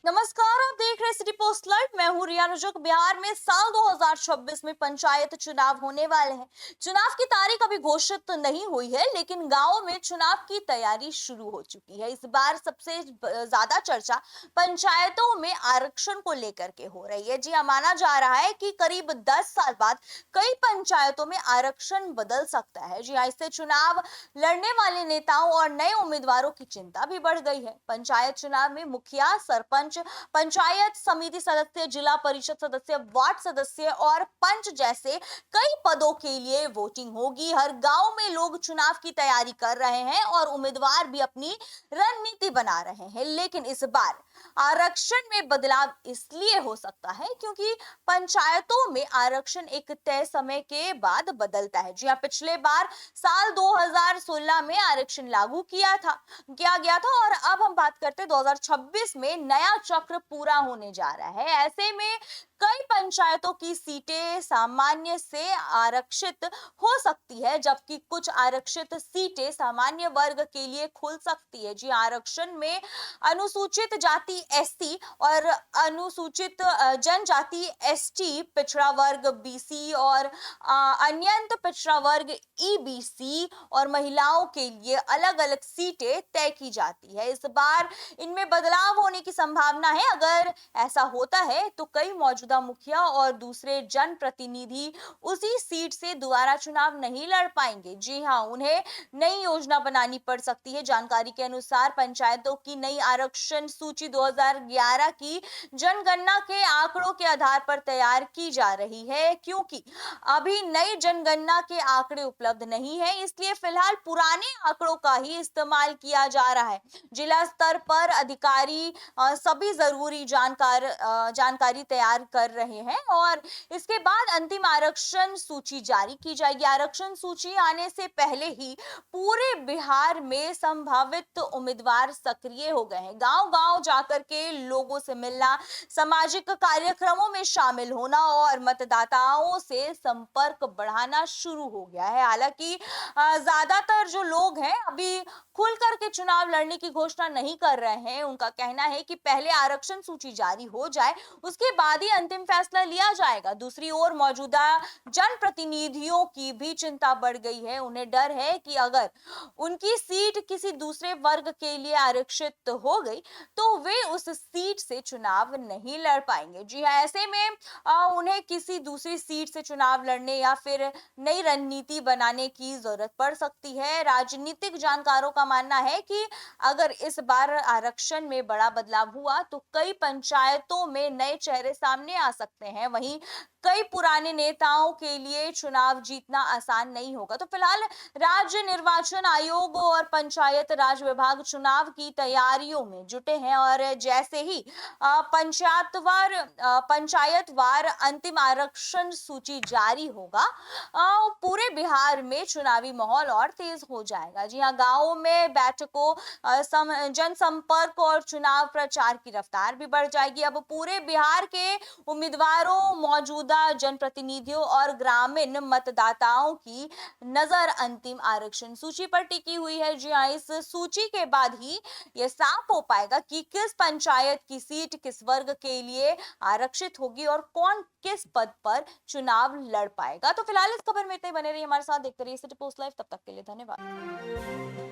नमस्कार, आप देख रहे हैं सिटी पोस्ट लाइव। मैं हूं रिया रुजक। बिहार में साल 2026 में पंचायत चुनाव होने वाले हैं। चुनाव की तारीख अभी घोषित तो नहीं हुई है, लेकिन गांवों में चुनाव की तैयारी शुरू हो चुकी है। इस बार सबसे ज्यादा चर्चा पंचायतों में आरक्षण को लेकर के हो रही है। जी हाँ, माना जा रहा है कि करीब 10 साल बाद कई पंचायतों में आरक्षण बदल सकता है। जी हाँ, इससे चुनाव लड़ने वाले नेताओं और नए उम्मीदवारों की चिंता भी बढ़ गई है। पंचायत चुनाव में मुखिया, सरपंच, पंचायत समिति सदस्य, जिला परिषद सदस्य, वार्ड सदस्य और पंच जैसे कई पदों के लिए वोटिंग होगी। हर गांव में लोग चुनाव की तैयारी कर रहे हैं और उम्मीदवार भी अपनी रणनीति बना रहे हैं। लेकिन इस बार आरक्षण में बदलाव इसलिए हो सकता है क्योंकि पंचायतों में आरक्षण एक तय समय के बाद बदलता है। जी हाँ, पिछले बार साल 2016 में आरक्षण लागू किया गया था और अब हम बात करते हैं 2026 में नया चक्र पूरा होने जा रहा है। ऐसे में कई पंचायतों की सीटें सामान्य से आरक्षित हो सकती है, जबकि कुछ आरक्षित सीटें सामान्य वर्ग के लिए खुल सकती है। जी, आरक्षण में अनुसूचित जाति एससी और अनुसूचित जनजाति एसटी, पिछड़ा वर्ग बीसी और अन्यंत पिछड़ा वर्ग ईबीसी और महिलाओं के लिए अलग अलग सीटें तय की जाती है। इस बार इनमें बदलाव होने की संभावना है। अगर ऐसा होता है तो कई मौजूदा मुखिया और दूसरे जनप्रतिनिधि उसी सीट से दोबारा चुनाव नहीं लड़ पाएंगे। जी हाँ, उन्हें नई योजना बनानी पड़ सकती है। जानकारी के अनुसार पंचायतों की नई आरक्षण सूची 2011 की जनगणना के आंकड़ों के आधार पर तैयार की जा रही है। क्योंकि अभी नई जनगणना के आंकड़े उपलब्ध नहीं है, इसलिए फिलहाल पुराने आंकड़ों का ही इस्तेमाल किया जा रहा है। जिला स्तर पर अधिकारी सभी जरूरी जानकारी तैयार कर रहे हैं और इसके बाद अंतिम आरक्षण सूची जारी की जाएगी। आरक्षण सूची आने से पहले ही पूरे बिहार में संभावित उम्मीदवार सक्रिय हो गए हैं। गांव-गांव जाकर के लोगों से मिलना, सामाजिक कार्यक्रमों में शामिल होना और मतदाताओं से संपर्क बढ़ाना शुरू हो गया है। हालांकि ज्यादातर जो लोग हैं अभी खुल करके चुनाव लड़ने की घोषणा नहीं कर रहे हैं। उनका कहना है कि पहले आरक्षण सूची जारी हो जाए, उसके बाद ही अंतिम फैसला लिया जाएगा। दूसरी ओर मौजूदा जनप्रतिनिधियों की भी चिंता बढ़ गई है। उन्हें डर है कि अगर उनकी सीट किसी दूसरे वर्ग के लिए आरक्षित हो गई तो वे उस सीट से चुनाव नहीं लड़ पाएंगे। जी हाँ, ऐसे में उन्हें किसी दूसरी सीट से चुनाव लड़ने या फिर नई रणनीति बनाने की जरूरत पड़ सकती है। राजनीतिक जानकारों का मानना है कि अगर इस बार आरक्षण में बड़ा बदलाव हुआ तो कई पंचायतों में नए चेहरे सामने आ सकते हैं। वहीं कई पुराने नेताओं के लिए चुनाव जीतना आसान नहीं होगा। तो फिलहाल राज्य निर्वाचन आयोग और पंचायत राज विभाग चुनाव की तैयारियों में जुटे हैं और जैसे ही पंचायतवार अंतिम आरक्षण सूची जारी होगा, पूरे बिहार में चुनावी माहौल और तेज हो जाएगा। जी हाँ, गांवों में बैठकों, जनसंपर्क और चुनाव प्रचार की रफ्तार भी बढ़ जाएगी। अब पूरे बिहार के उम्मीदवारों, मौजूदा जनप्रतिनिधियों और ग्रामीण मतदाताओं की नजर अंतिम आरक्षण सूची पर टिकी हुई है। जी हाँ, इस सूची के बाद ही यह साफ हो पाएगा कि किस पंचायत की सीट किस वर्ग के लिए आरक्षित होगी और कौन किस पद पर चुनाव लड़ पाएगा। तो फिलहाल इस खबर में इतने बने रहिए हमारे साथ, देखते रहिए सिटी पोस्ट लाइव। तब तक के लिए धन्यवाद।